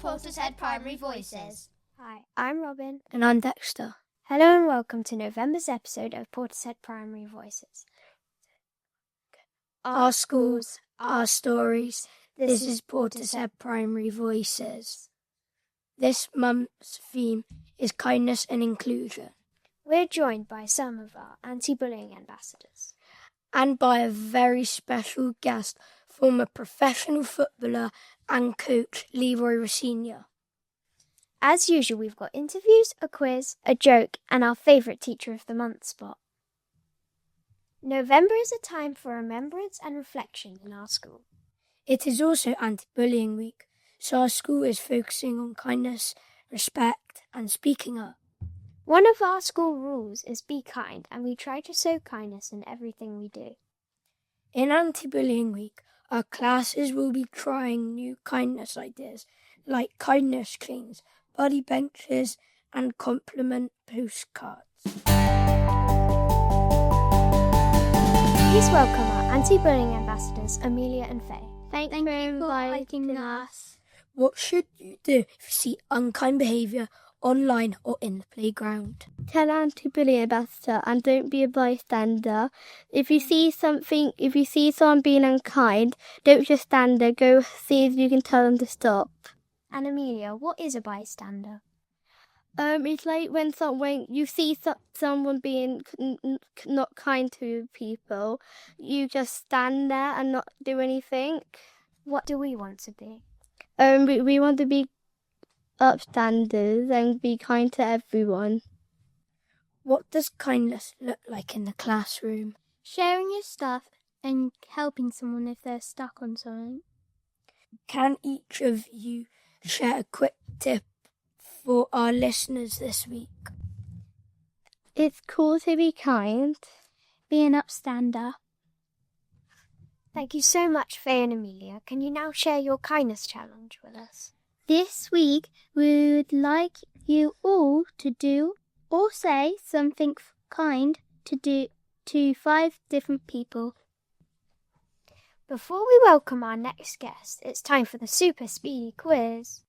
Portishead Primary Voices. Hi, I'm Robin. And I'm Dexter. Hello and welcome to November's episode of Portishead Primary Voices. Our schools, our stories. This is Portishead Primary Voices. This month's theme is kindness and inclusion. We're joined by some of our anti-bullying ambassadors. And by a very special guest, former professional footballer and coach Leroy Rossignol. As usual, we've got interviews, a quiz, a joke, and our favourite Teacher of the Month spot. November is a time for remembrance and reflection in our school. It is also anti-bullying week, so our school is focusing on kindness, respect, and speaking up. One of our school rules is be kind, and we try to show kindness in everything we do. In anti-bullying week, our classes will be trying new kindness ideas, like kindness cleans, buddy benches, and compliment postcards. Please welcome our anti-bullying ambassadors, Amelia and Faye. Thank you for inviting us. What should you do if you see unkind behaviour online or in the playground? Tell anti-bullying ambassador and don't be a bystander. If you see someone being unkind, don't just stand there. Go see if you can tell them to stop. And Amelia, what is a bystander? It's like when you see someone being not kind to people, you just stand there and not do anything. What do we want to be? We want to be upstanders and be kind to everyone. What does kindness look like in the classroom? Sharing your stuff and helping someone if they're stuck on something. Can each of you share a quick tip for our listeners this week? It's cool to be kind. Be an upstander. Thank you so much, Faye and Amelia. Can you now share your kindness challenge with us? This week, we would like you all to do or say something kind to 5 different people. Before we welcome our next guest, it's time for the super speedy quiz.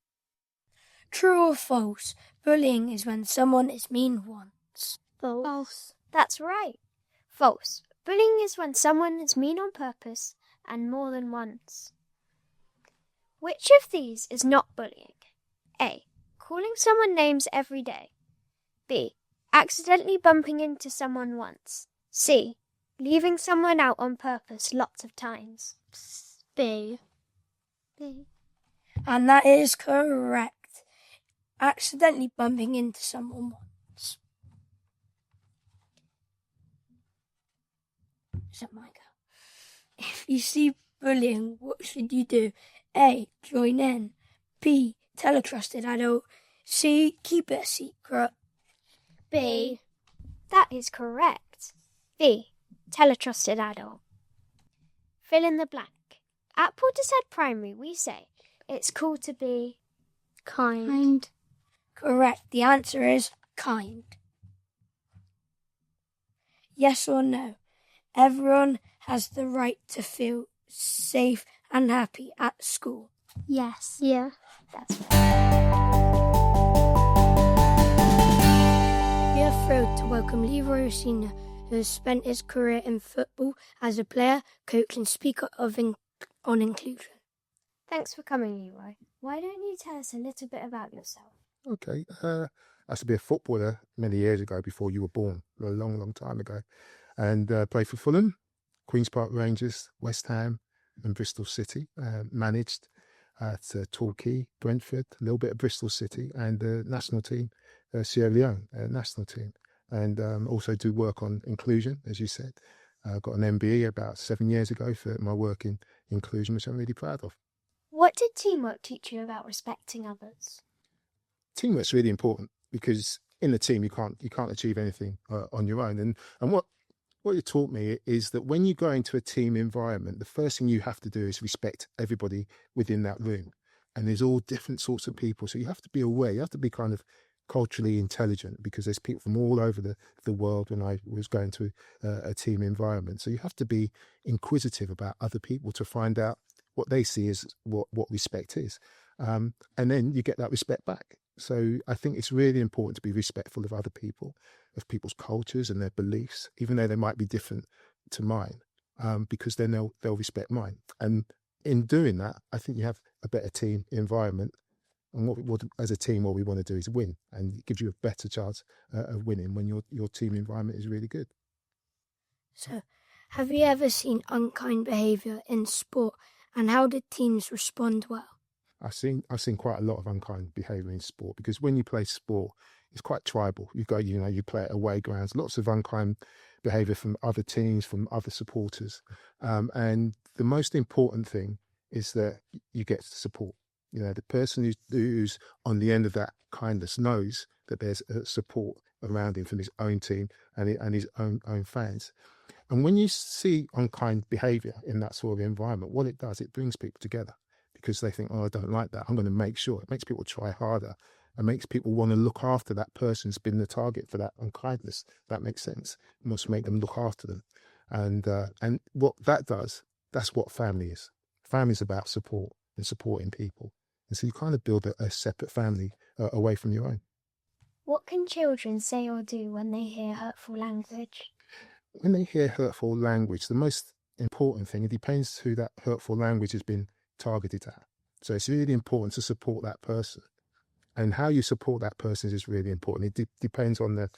True or false? Bullying is when someone is mean once. False. That's right. False. Bullying is when someone is mean on purpose and more than once. Which of these is not bullying? A. Calling someone names every day. B. Accidentally bumping into someone once. C. Leaving someone out on purpose lots of times. B. And that is correct. Accidentally bumping into someone once. Is it my go? If you see bullying, what should you do? A. Join in. B. Tell a trusted adult. C. Keep it a secret. B. That is correct. B. Tell a trusted adult. Fill in the blank. At Portishead Primary, we say it's cool to be Kind. Correct. The answer is kind. Yes or no? Everyone has the right to feel safe and happy at school. Yes. Yeah. That's right. We are thrilled to welcome Leroy Rossignol, who has spent his career in football as a player, coach and speaker on inclusion. Thanks for coming, Leroy. Why don't you tell us a little bit about yourself? Okay, I used to be a footballer many years ago before you were born, a long, long time ago, and played for Fulham, Queen's Park Rangers, West Ham and Bristol City, managed at Torquay, Brentford, a little bit of Bristol City and the national team, Sierra Leone national team, and also do work on inclusion, as you said. I got an MBE about 7 years ago for my work in inclusion, which I'm really proud of. What did teamwork teach you about respecting others? Teamwork's really important because in a team you can't achieve anything on your own. And what it taught me is that when you go into a team environment, the first thing you have to do is respect everybody within that room. And there's all different sorts of people, so you have to be aware. You have to be kind of culturally intelligent because there's people from all over the world when I was going to a team environment. So you have to be inquisitive about other people to find out what they see as what respect is. And then you get that respect back. So I think it's really important to be respectful of other people, of people's cultures and their beliefs, even though they might be different to mine, because then they'll respect mine. And in doing that, I think you have a better team environment. And what as a team, what we want to do is win, and it gives you a better chance of winning when your team environment is really good. So, have you ever seen unkind behaviour in sport, and how did teams respond well? I've seen quite a lot of unkind behaviour in sport, because when you play sport, it's quite tribal. You play at away grounds, lots of unkind behaviour from other teams, from other supporters, and the most important thing is that you get support. The person who's on the end of that kindness knows that there's support around him from his own team and his own fans. And when you see unkind behaviour in that sort of environment, what it does, it brings people together, because they think, oh, I don't like that, I'm going to make sure. It makes people try harder. It makes people want to look after that person who's been the target for that unkindness. That makes sense. It must make them look after them. And what that does, that's what family is. Family is about support and supporting people. And so you kind of build a separate family away from your own. What can children say or do when they hear hurtful language? When they hear hurtful language, the most important thing, it depends who that hurtful language has been targeted at. So it's really important to support that person. And how you support that person is really important. It depends on the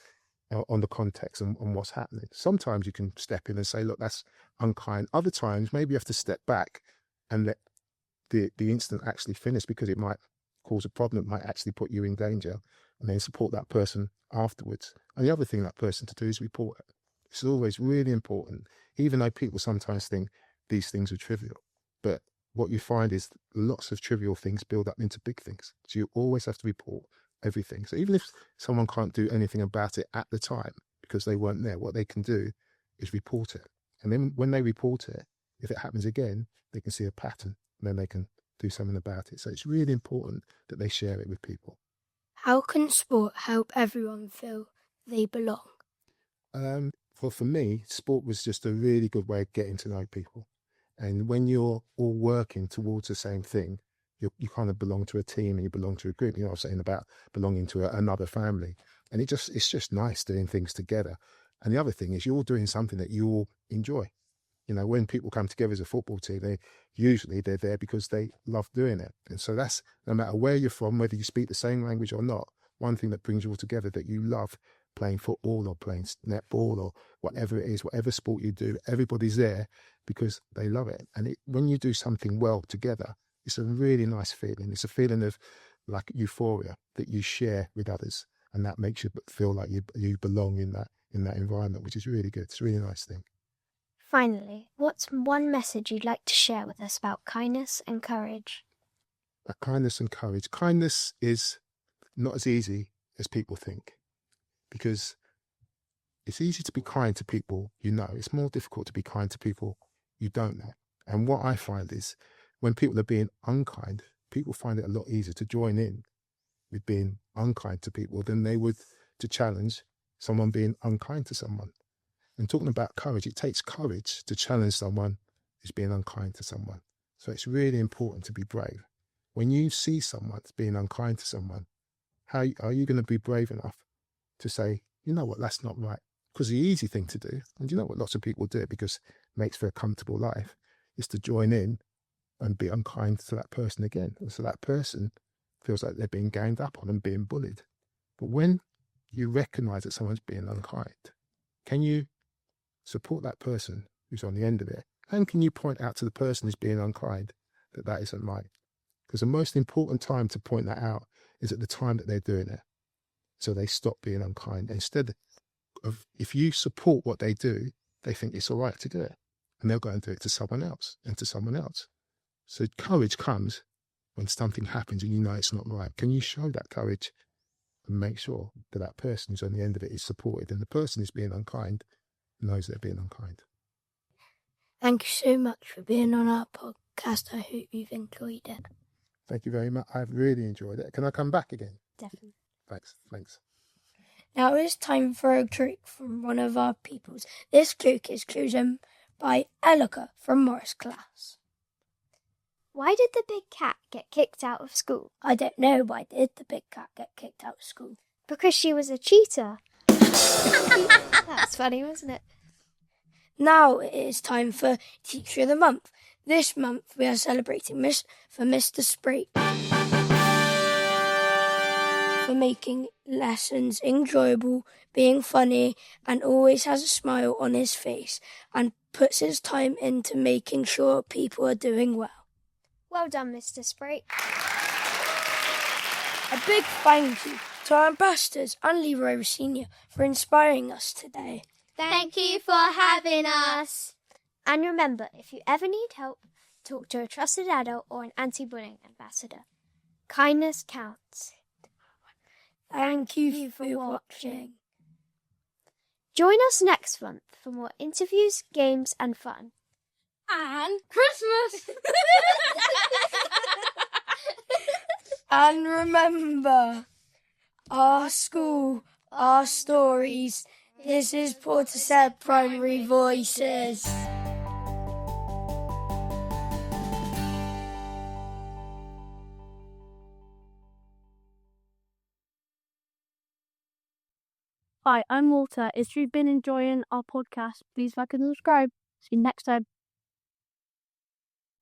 context and what's happening. Sometimes you can step in and say, look, that's unkind. Other times, maybe you have to step back and let the incident actually finish, because it might cause a problem, it might actually put you in danger, and then support that person afterwards. And the other thing that person to do is report it. It's always really important, even though people sometimes think these things are trivial. But what you find is lots of trivial things build up into big things. So you always have to report everything. So even if someone can't do anything about it at the time because they weren't there, what they can do is report it. And then when they report it, if it happens again, they can see a pattern, and then they can do something about it. So it's really important that they share it with people. How can sport help everyone feel they belong? For me, sport was just a really good way of getting to know people. And when you're all working towards the same thing, you kind of belong to a team and you belong to a group. I was saying about belonging to another family. And it's just nice doing things together. And the other thing is you're doing something that you all enjoy. When people come together as a football team, they're there because they love doing it. And so that's, no matter where you're from, whether you speak the same language or not, one thing that brings you all together, that you love playing football or playing netball or whatever it is, whatever sport you do, everybody's there because they love it. And when you do something well together, it's a really nice feeling. It's a feeling of like euphoria that you share with others, and that makes you feel like you belong in that environment, which is really good. It's a really nice thing. Finally, what's one message you'd like to share with us about kindness and courage? Kindness and courage. Kindness is not as easy as people think, because it's easy to be kind to people you know. It's more difficult to be kind to people you don't know. And what I find is when people are being unkind, people find it a lot easier to join in with being unkind to people than they would to challenge someone being unkind to someone. And talking about courage, it takes courage to challenge someone who's being unkind to someone. So it's really important to be brave. When you see someone being unkind to someone, how are you going to be brave enough to say, you know what, that's not right? Because the easy thing to do, and you know what, lots of people do it because it makes for a comfortable life, is to join in and be unkind to that person again. And so that person feels like they're being ganged up on and being bullied. But when you recognise that someone's being unkind, can you support that person who's on the end of it? And can you point out to the person who's being unkind that that isn't right? Because the most important time to point that out is at the time that they're doing it. So they stop being unkind. Instead of, if you support what they do, they think it's all right to do it. And they'll go and do it to someone else and to someone else. So courage comes when something happens and you know it's not right. Can you show that courage and make sure that that person who's on the end of it is supported, and the person who's being unkind knows they're being unkind? Thank you so much for being on our podcast. I hope you've enjoyed it. Thank you very much. I've really enjoyed it. Can I come back again? Definitely. Thanks. Now it's time for a joke from one of our pupils. This joke is chosen by Elika from Morris class. Why did the big cat get kicked out of school? I don't know, why did the big cat get kicked out of school? Because she was a cheater. That's funny, wasn't it? Now it is time for Teacher of the Month. This month we are celebrating Mr. Sprake for making lessons enjoyable, being funny, and always has a smile on his face and puts his time into making sure people are doing well. Well done, Mr. Sprake. A big thank you to our ambassadors and Leroy Senior for inspiring us today. Thank you for having us. And remember, if you ever need help, talk to a trusted adult or an anti-bullying ambassador. Kindness counts. Thank you for watching. Join us next month for more interviews, games, and fun. And Christmas! And remember, our school, our stories. This is Portishead Primary Voices. Hi, I'm Walter. If you've been enjoying our podcast, please like and subscribe. See you next time.